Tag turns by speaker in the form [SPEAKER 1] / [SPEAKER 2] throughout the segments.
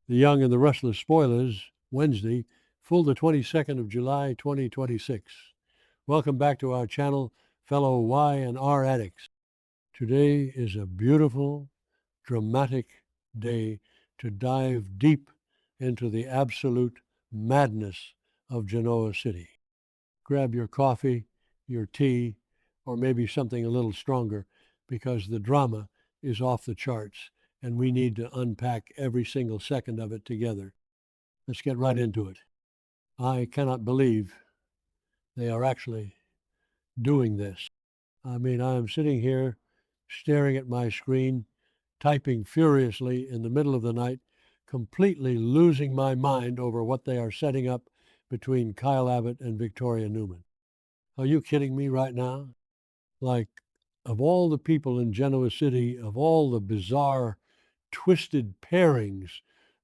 [SPEAKER 1] The Young and the Restless spoilers, Wednesday, full the 22nd of July, 2026. Welcome back to our channel, fellow Y&R addicts. Today is a beautiful, dramatic day to dive deep into the absolute madness of Genoa City. Grab your coffee, your tea, or maybe something a little stronger, because the drama is off the charts and we need to unpack every single second of it together. Let's get right into it. I cannot believe they are actually doing this. I am sitting here staring at my screen, typing furiously in the middle of the night, completely losing my mind over what they are setting up between Kyle Abbott and Victoria Newman. Are you kidding me right now? Like, of all the people in Genoa City, of all the bizarre, twisted pairings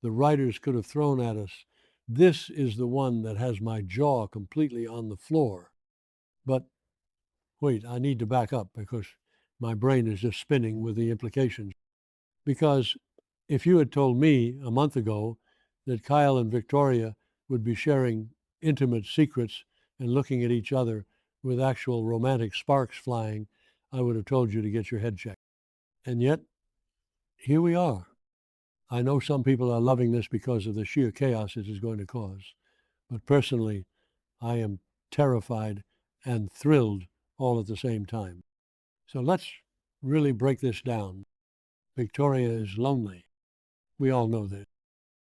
[SPEAKER 1] the writers could have thrown at us, this is the one that has my jaw completely on the floor. But wait, I need to back up because my brain is just spinning with the implications. Because if you had told me a month ago that Kyle and Victoria would be sharing intimate secrets and looking at each other with actual romantic sparks flying, I would have told you to get your head checked. And yet, here we are. I know some people are loving this because of the sheer chaos it is going to cause. But personally, I am terrified and thrilled all at the same time. So let's really break this down. Victoria is lonely. We all know this.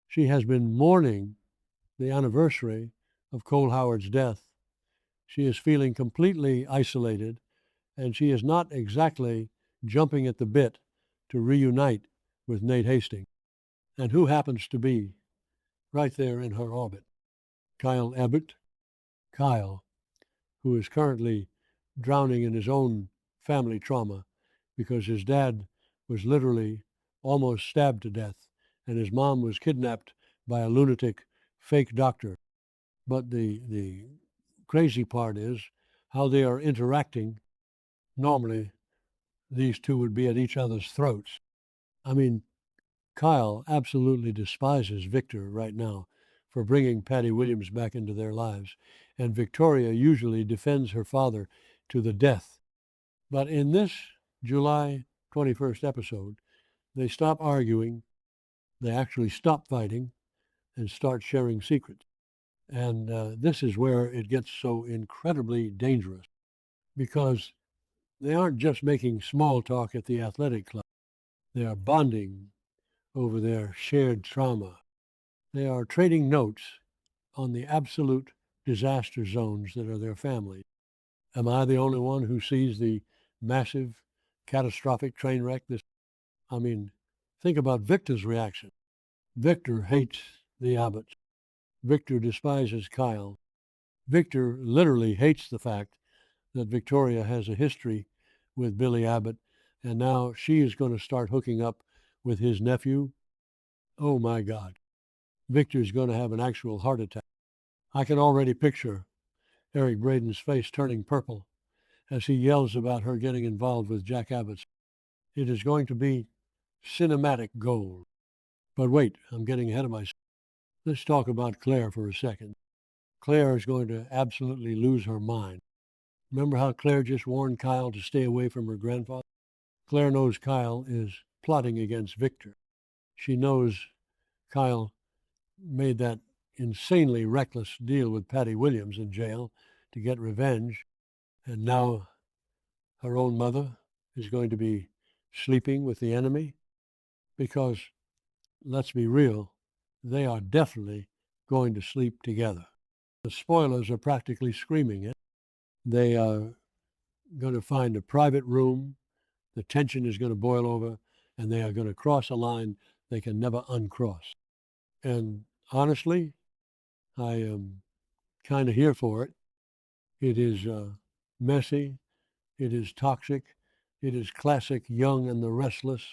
[SPEAKER 1] She has been mourning the anniversary of Cole Howard's death. She is feeling completely isolated, and she is not exactly jumping at the bit to reunite with Nate Hastings. And who happens to be right there in her orbit? Kyle Abbott. Kyle, who is currently drowning in his own family trauma because his dad was literally almost stabbed to death and his mom was kidnapped by a lunatic fake doctor. But the crazy part is how they are interacting. Normally, these two would be at each other's throats. Kyle absolutely despises Victor right now for bringing Patty Williams back into their lives, and Victoria usually defends her father to the death. But in this July 21st episode, they stop arguing, they actually stop fighting, and start sharing secrets. And this is where it gets so incredibly dangerous, because they aren't just making small talk at the athletic club. They are bonding over their shared trauma. They are trading notes on the absolute disaster zones that are their family. Am I the only one who sees the massive, catastrophic train wreck? Think about Victor's reaction. Victor hates the Abbotts. Victor despises Kyle. Victor literally hates the fact that Victoria has a history with Billy Abbott, and now she is going to start hooking up with his nephew. Oh my God. Victor's going to have an actual heart attack. I can already picture Eric Braden's face turning purple as he yells about her getting involved with Jack Abbott's. It is going to be cinematic gold. But wait, I'm getting ahead of myself. Let's talk about Claire for a second. Claire is going to absolutely lose her mind. Remember how Claire just warned Kyle to stay away from her grandfather? Claire knows Kyle is plotting against Victor. She knows Kyle made that insanely reckless deal with Patty Williams in jail to get revenge, and now her own mother is going to be sleeping with the enemy, because, let's be real, they are definitely going to sleep together. The spoilers are practically screaming it. They are going to find a private room, the tension is going to boil over, and they are going to cross a line they can never uncross. And honestly, I am kind of here for it. It is messy, it is toxic, it is classic Young and the Restless.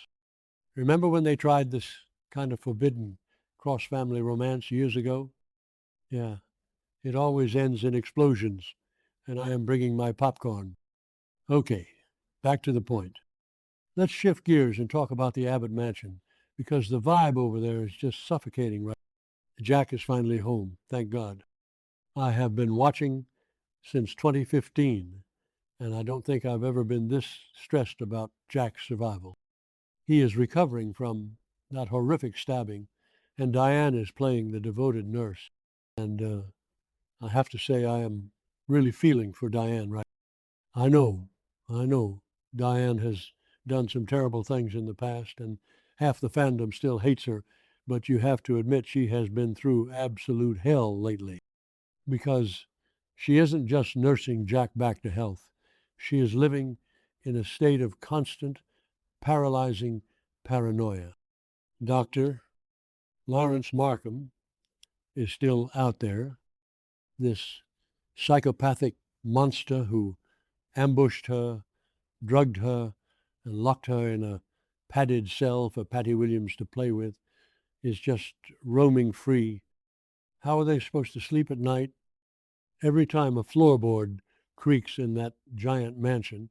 [SPEAKER 1] Remember when they tried this kind of forbidden cross-family romance years ago? Yeah, it always ends in explosions, and I am bringing my popcorn. Okay, back to the point. Let's shift gears and talk about the Abbott mansion, because the vibe over there is just suffocating right. Jack is finally home, thank God. I have been watching since 2015, and I don't think I've ever been this stressed about Jack's survival. He is recovering from that horrific stabbing, and Diane is playing the devoted nurse. And I have to say I am really feeling for Diane right now. I know, Diane has done some terrible things in the past, and half the fandom still hates her, but you have to admit she has been through absolute hell lately, because she isn't just nursing Jack back to health. She is living in a state of constant, paralyzing paranoia. Dr. Lawrence Markham is still out there, this psychopathic monster who ambushed her, drugged her, and locked her in a padded cell for Patty Williams to play with, is just roaming free. How are they supposed to sleep at night? Every time a floorboard creaks in that giant mansion,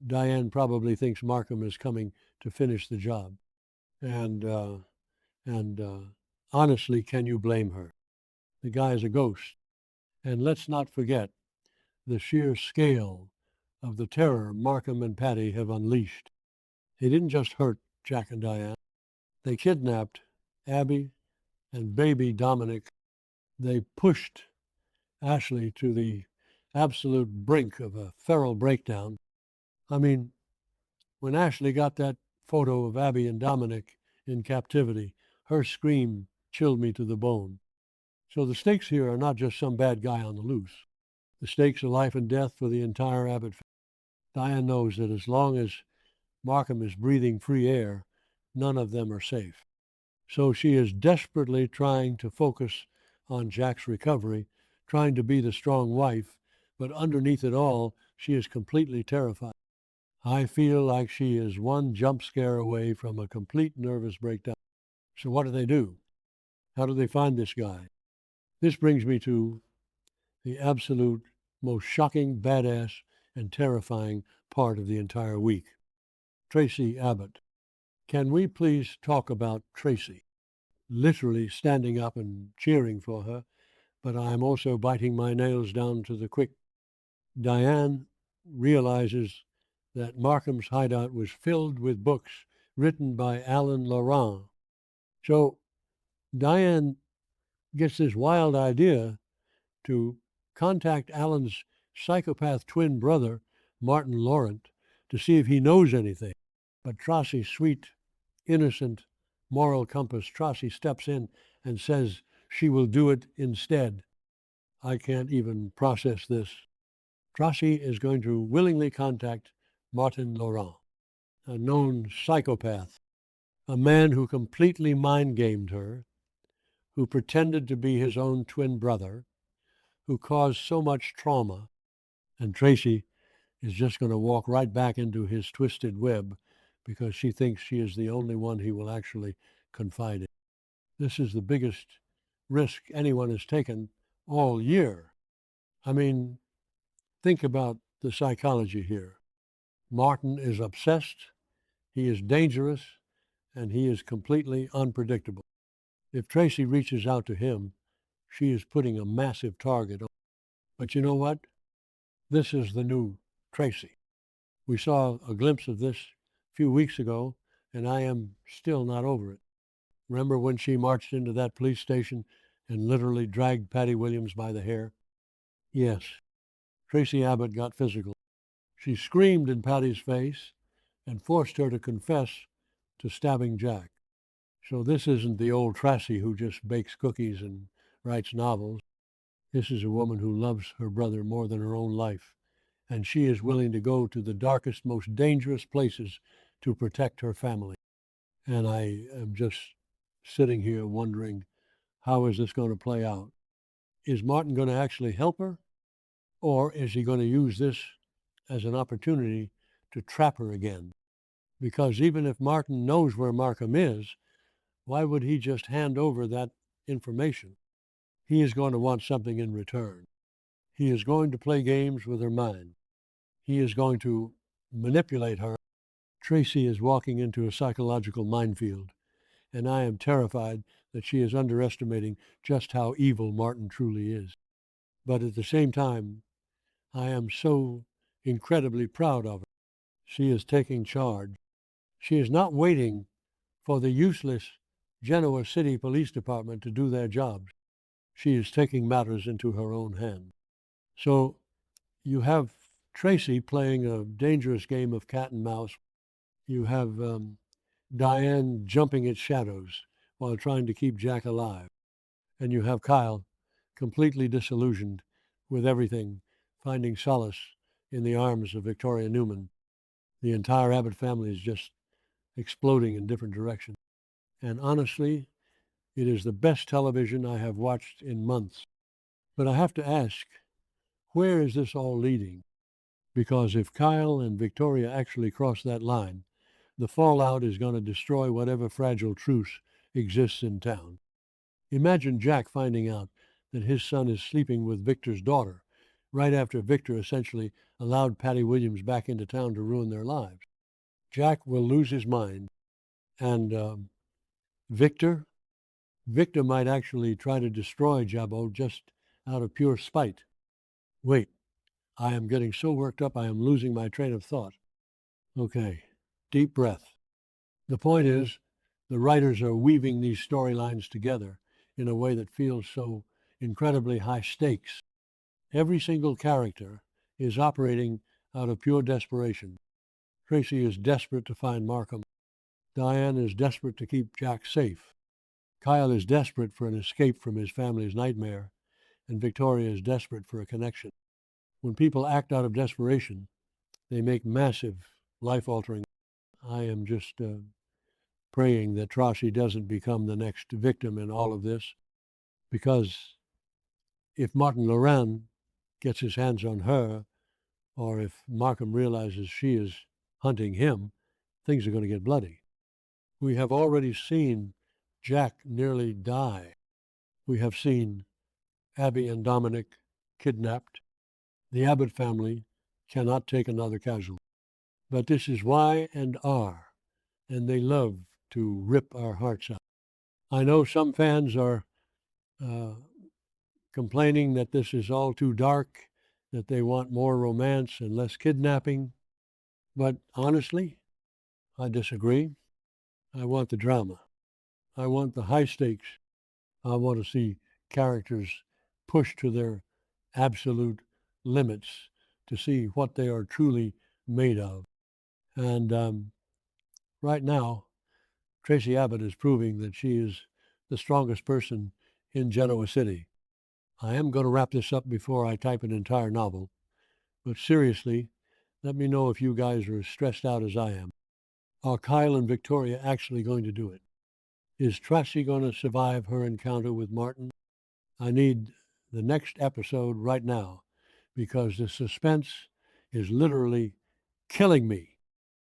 [SPEAKER 1] Diane probably thinks Markham is coming to finish the job. And honestly, can you blame her? The guy is a ghost. And let's not forget the sheer scale of the terror Markham and Patty have unleashed. They didn't just hurt Jack and Diane. They kidnapped Abby and baby Dominic. They pushed Ashley to the absolute brink of a feral breakdown. I mean, when Ashley got that photo of Abby and Dominic in captivity, her scream chilled me to the bone. So the stakes here are not just some bad guy on the loose. The stakes are life and death for the entire Abbott family. Diane knows that as long as Markham is breathing free air, none of them are safe. So she is desperately trying to focus on Jack's recovery, trying to be the strong wife, but underneath it all, she is completely terrified. I feel like she is one jump scare away from a complete nervous breakdown. So what do? How do they find this guy? This brings me to the absolute most shocking, badass, and terrifying part of the entire week. Tracy Abbott. Can we please talk about Tracy? Literally standing up and cheering for her, but I'm also biting my nails down to the quick. Diane realizes that Markham's hideout was filled with books written by Alan Laurent. So Diane gets this wild idea to contact Alan's psychopath twin brother, Martin Laurent, to see if he knows anything. But Tracy's sweet, innocent, moral compass, Tracy steps in and says she will do it instead. I can't even process this. Tracy is going to willingly contact Martin Laurent, a known psychopath, a man who completely mind-gamed her, who pretended to be his own twin brother, who caused so much trauma, and Tracy is just going to walk right back into his twisted web because she thinks she is the only one he will actually confide in. This is the biggest risk anyone has taken all year. I mean, think about the psychology here. Martin is obsessed, he is dangerous, and he is completely unpredictable. If Tracy reaches out to him, she is putting a massive target on. But you know what? This is the new Tracy. We saw a glimpse of this a few weeks ago, and I am still not over it. Remember when she marched into that police station and literally dragged Patty Williams by the hair? Yes, Tracy Abbott got physical. She screamed in Patty's face and forced her to confess to stabbing Jack. So this isn't the old Tracy who just bakes cookies and writes novels. This is a woman who loves her brother more than her own life, and she is willing to go to the darkest, most dangerous places to protect her family. And I am just sitting here wondering, how is this going to play out? Is Martin going to actually help her? Or is he going to use this as an opportunity to trap her again? Because even if Martin knows where Markham is, why would he just hand over that information? He is going to want something in return. He is going to play games with her mind. He is going to manipulate her. Tracy is walking into a psychological minefield. and I am terrified that she is underestimating just how evil Martin truly is. But at the same time, I am so incredibly proud of her. She is taking charge. She is not waiting for the useless Genoa City Police Department to do their jobs. She is taking matters into her own hands. So you have Tracy playing a dangerous game of cat and mouse. You have Diane jumping at shadows while trying to keep Jack alive. And you have Kyle completely disillusioned with everything, finding solace in the arms of Victoria Newman. The entire Abbott family is just exploding in different directions. And honestly, it is the best television I have watched in months. But I have to ask, where is this all leading? Because if Kyle and Victoria actually cross that line, the fallout is going to destroy whatever fragile truce exists in town. Imagine Jack finding out that his son is sleeping with Victor's daughter right after Victor essentially allowed Patty Williams back into town to ruin their lives. Jack will lose his mind, and Victor might actually try to destroy Jabbo just out of pure spite. Wait, I am getting so worked up I am losing my train of thought. Okay, deep breath. The point is, the writers are weaving these storylines together in a way that feels so incredibly high stakes. Every single character is operating out of pure desperation. Tracy is desperate to find Markham. Diane is desperate to keep Jack safe. Kyle is desperate for an escape from his family's nightmare, and Victoria is desperate for a connection. When people act out of desperation, they make massive, life-altering. I am just praying that Tracy doesn't become the next victim in all of this, because if Martin Loran gets his hands on her, or if Markham realizes she is hunting him, things are going to get bloody. We have already seen Jack nearly die. We have seen Abby and Dominic kidnapped. The Abbott family cannot take another casualty. But this is Y&R, and they love to rip our hearts out. I know some fans are complaining that this is all too dark, that they want more romance and less kidnapping. But honestly, I disagree. I want the drama. I want the high stakes. I want to see characters pushed to their absolute limits to see what they are truly made of. And right now, Tracy Abbott is proving that she is the strongest person in Genoa City. I am going to wrap this up before I type an entire novel. But seriously, let me know if you guys are as stressed out as I am. Are Kyle and Victoria actually going to do it? Is Tracy going to survive her encounter with Martin? I need the next episode right now, because the suspense is literally killing me.